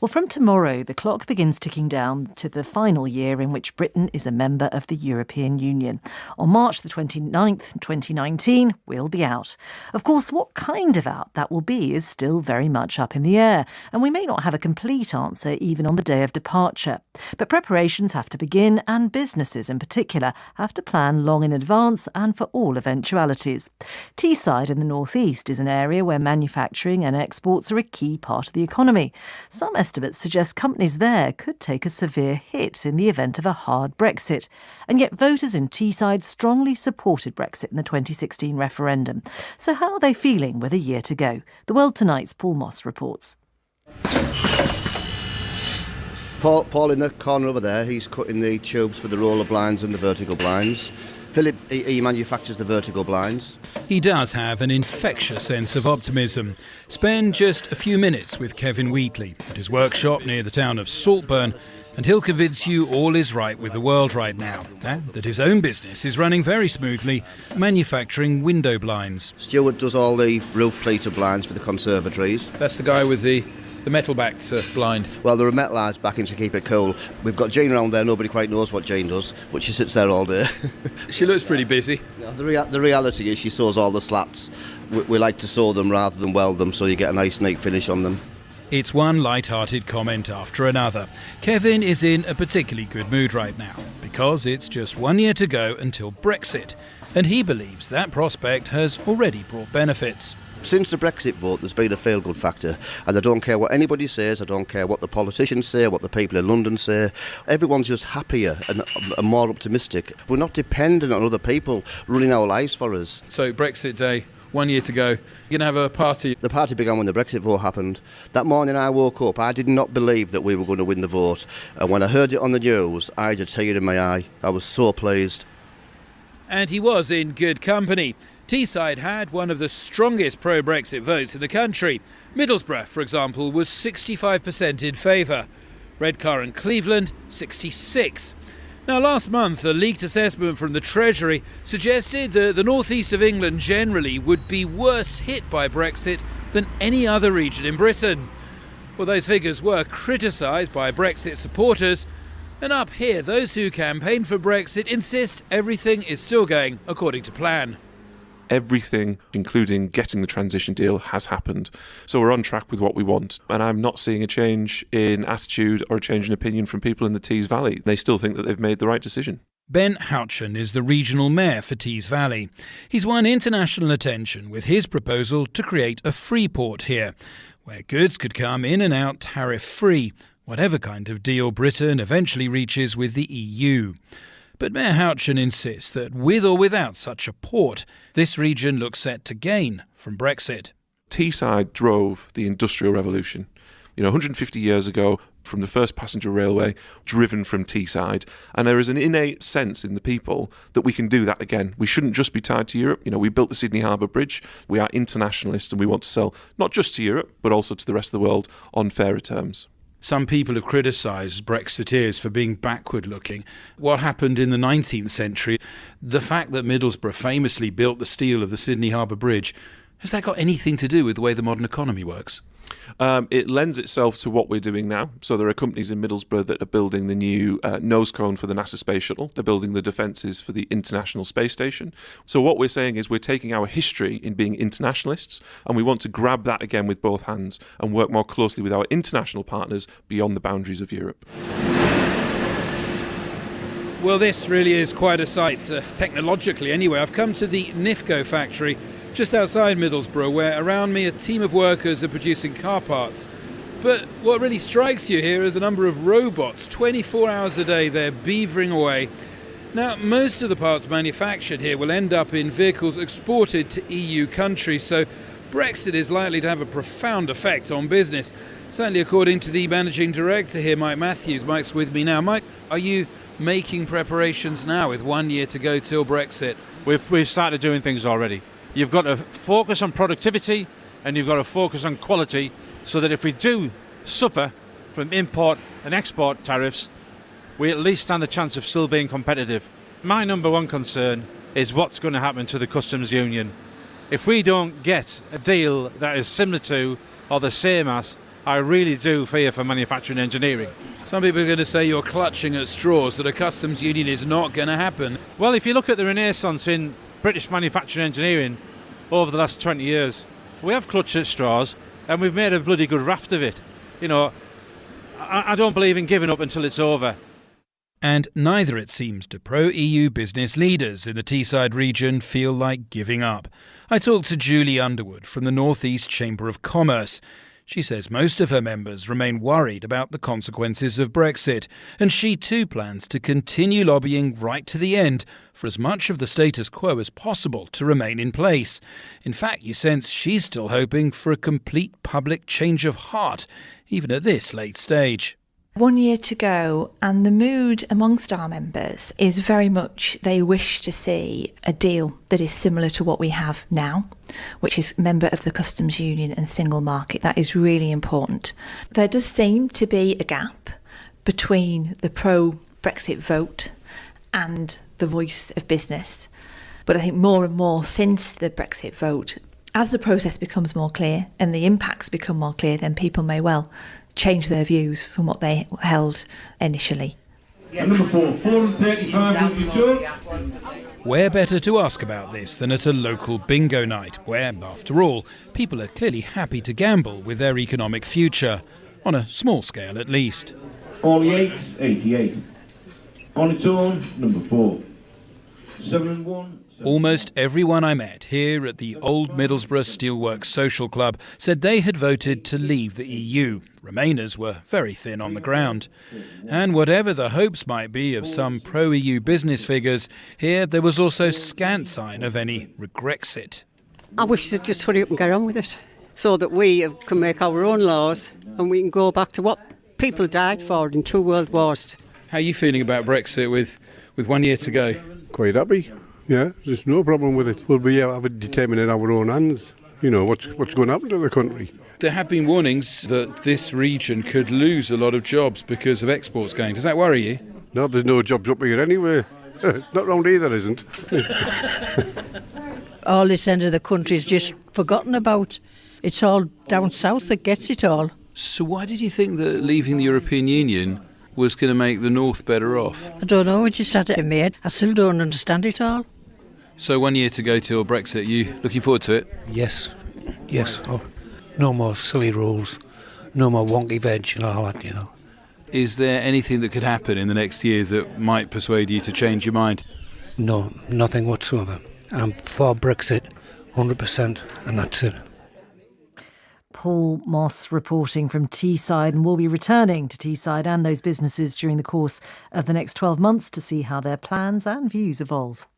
Well, from tomorrow, the clock begins ticking down to the final year in which Britain is a member of the European Union. On March the 29th, 2019, we'll be out. Of course, what kind of out that will be is still very much up in the air, and we may not have a complete answer even on the day of departure. But preparations have to begin, and businesses in particular have to plan long in advance and for all eventualities. Teesside in the northeast is an area where manufacturing and exports are a key part of the economy. Some estimates suggest companies there could take a severe hit in the event of a hard Brexit. And yet voters in Teesside strongly supported Brexit in the 2016 referendum. So how are they feeling with a year to go? The World Tonight's Paul Moss reports. Paul in the corner over there, he's cutting the tubes for the roller blinds and the vertical blinds. Philip, he manufactures the vertical blinds. He does have an infectious sense of optimism. Spend just a few minutes with Kevin Wheatley at his workshop near the town of Saltburn, and he'll convince you all is right with the world right now, and that his own business is running very smoothly, manufacturing window blinds. Stuart does all the roof pleater blinds for the conservatories. That's the guy with the metal-backed blind. Well, there are metalised backing to keep it cool. We've got Jane around there, nobody quite knows what Jane does, but she sits there all day. She looks pretty busy. The reality is she sews all the slats. We like to sew them rather than weld them, so you get a nice neat finish on them. It's one light-hearted comment after another. Kevin is in a particularly good mood right now, because it's just 1 year to go until Brexit, and he believes that prospect has already brought benefits. Since the Brexit vote, there's been a feel-good factor, and I don't care what anybody says, I don't care what the politicians say, what the people in London say. Everyone's just happier and more optimistic. We're not dependent on other people running our lives for us. So Brexit Day, 1 year to go. You're going to have a party. The party began when the Brexit vote happened. That morning I woke up, I did not believe that we were going to win the vote. And when I heard it on the news, I had a tear in my eye. I was so pleased. And he was in good company. Teesside had one of the strongest pro-Brexit votes in the country. Middlesbrough, for example, was 65% in favour. Redcar and Cleveland, 66%. Now, last month, a leaked assessment from the Treasury suggested that the northeast of England generally would be worse hit by Brexit than any other region in Britain. Well, those figures were criticised by Brexit supporters, and up here, those who campaign for Brexit insist everything is still going according to plan. Everything, including getting the transition deal, has happened. So we're on track with what we want. And I'm not seeing a change in attitude or a change in opinion from people in the Tees Valley. They still think that they've made the right decision. Ben Houchen is the regional mayor for Tees Valley. He's won international attention with his proposal to create a free port here, where goods could come in and out tariff-free, whatever kind of deal Britain eventually reaches with the EU. But Mayor Houchen insists that with or without such a port, this region looks set to gain from Brexit. Teesside drove the Industrial Revolution. 150 years ago, from the first passenger railway driven from Teesside. And there is an innate sense in the people that we can do that again. We shouldn't just be tied to Europe. We built the Sydney Harbour Bridge. We are internationalists and we want to sell not just to Europe, but also to the rest of the world on fairer terms. Some people have criticised Brexiteers for being backward-looking. What happened in the 19th century, the fact that Middlesbrough famously built the steel of the Sydney Harbour Bridge, has that got anything to do with the way the modern economy works? It lends itself to what we're doing now. So there are companies in Middlesbrough that are building the new nose cone for the NASA Space Shuttle. They're building the defences for the International Space Station. So what we're saying is we're taking our history in being internationalists and we want to grab that again with both hands and work more closely with our international partners beyond the boundaries of Europe. Well, this really is quite a sight, technologically anyway. I've come to the NIFCO factory just outside Middlesbrough, where around me a team of workers are producing car parts. But what really strikes you here are the number of robots. 24 hours a day they're beavering away. Now, most of the parts manufactured here will end up in vehicles exported to EU countries, so Brexit is likely to have a profound effect on business. Certainly according to the managing director here, Mike Matthews. Mike's with me now. Mike, are you making preparations now with 1 year to go till Brexit? We've started doing things already. You've got to focus on productivity and you've got to focus on quality so that if we do suffer from import and export tariffs, we at least stand a chance of still being competitive. My number one concern is what's going to happen to the customs union. If we don't get a deal that is similar to or the same as I really do fear for manufacturing engineering. Some people are going to say you're clutching at straws, that a customs union is not going to happen. Well, if you look at the renaissance in British manufacturing engineering over the last 20 years, we have clutched at straws and we've made a bloody good raft of it. You know, I don't believe in giving up until it's over. And neither, it seems, do pro-EU business leaders in the Teesside region feel like giving up. I talked to Julie Underwood from the North East Chamber of Commerce. She says most of her members remain worried about the consequences of Brexit, and she too plans to continue lobbying right to the end for as much of the status quo as possible to remain in place. In fact, you sense she's still hoping for a complete public change of heart, even at this late stage. 1 year to go, and the mood amongst our members is very much they wish to see a deal that is similar to what we have now, which is member of the customs union and single market. That is really important. There does seem to be a gap between the pro-Brexit vote and the voice of business. But I think more and more since the Brexit vote, as the process becomes more clear and the impacts become more clear, then people may well change their views from what they held initially. And number 4, 435. Where better to ask about this than at a local bingo night, where, after all, people are clearly happy to gamble with their economic future, on a small scale at least. All the 8s, 88. On its own, number 4. 7 and 1. Almost everyone I met here at the Old Middlesbrough Steelworks Social Club said they had voted to leave the EU. Remainers were very thin on the ground. And whatever the hopes might be of some pro-EU business figures, here there was also scant sign of any regrexit. I wish they'd just hurry up and get on with it, so that we can make our own laws and we can go back to what people died for in 2 world wars. How are you feeling about Brexit with 1 year to go? Quite happy. Yeah, there's no problem with it. We'll be able to determine in our own hands, you know, what's going to happen to the country. There have been warnings that this region could lose a lot of jobs because of exports going. Does that worry you? No, there's no jobs up here anyway. Not round here, there isn't. All this end of the country is just forgotten about. It's all down south that gets it all. So why did you think that leaving the European Union was going to make the north better off? I don't know, it just had it in my head. I still don't understand it all. So 1 year to go till Brexit, you looking forward to it? Yes. Oh, no more silly rules, no more wonky veg and all that, you know. Is there anything that could happen in the next year that might persuade you to change your mind? No, nothing whatsoever. I'm for Brexit, 100%, and that's it. Paul Moss reporting from Teesside, and we'll be returning to Teesside and those businesses during the course of the next 12 months to see how their plans and views evolve.